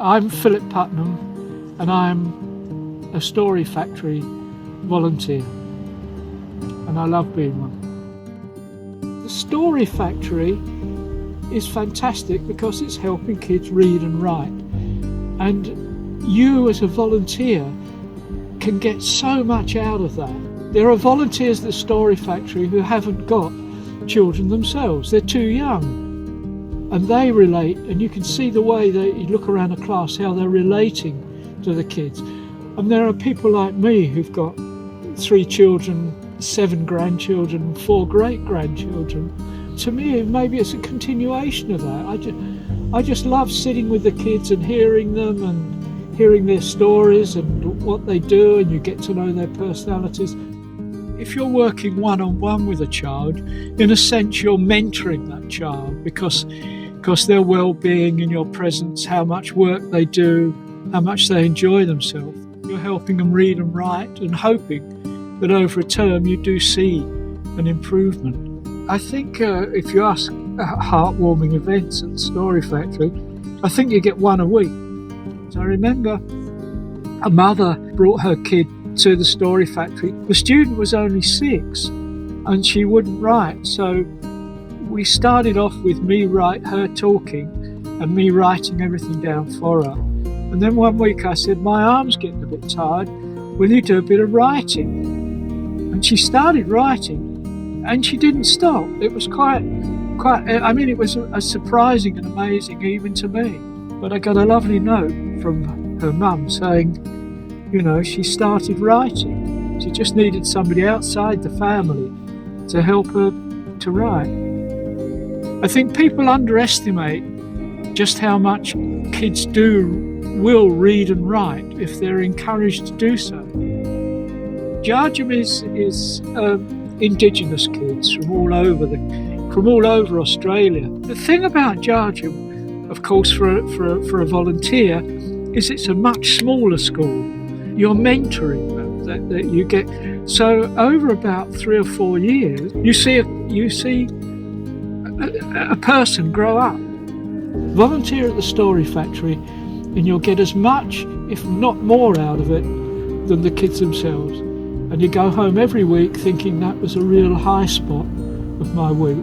I'm Philip Putnam and I'm a Story Factory volunteer, and I love being one. The Story Factory is fantastic because it's helping kids read and write, and you as a volunteer can get so much out of that. There are volunteers at the Story Factory who haven't got children themselves, they're too young. And they relate, and you can see the way that you look around a class, how they're relating to the kids. And there are people like me who've got 3 children, 7 grandchildren, and 4 great-grandchildren. To me, maybe it's a continuation of that. I just love sitting with the kids and hearing them and hearing their stories and what they do, and you get to know their personalities. If you're working one-on-one with a child, in a sense you're mentoring that child because their well-being in your presence, how much work they do, how much they enjoy themselves. You're helping them read and write and hoping that over a term you do see an improvement. I think if you ask heartwarming events at the Story Factory, I think you get one a week. So I remember a mother brought her kid to the Story Factory. The student was only 6 and she wouldn't write, so we started off with her talking and me writing everything down for her. And then one week I said, my arm's getting a bit tired, will you do a bit of writing? And she started writing and she didn't stop. It was it was surprising and amazing even to me. But I got a lovely note from her mum saying, she started writing. She just needed somebody outside the family to help her to write. I think people underestimate just how much kids will read and write if they're encouraged to do so. Jarjum is indigenous kids from all over Australia. The thing about Jarjum, of course, for a volunteer, is it's a much smaller school. You're mentoring them, that you get. So over about 3 or 4 years, you see a person grow up. Volunteer at the Story Factory and you'll get as much, if not more, out of it than the kids themselves. And you go home every week thinking that was a real high spot of my week.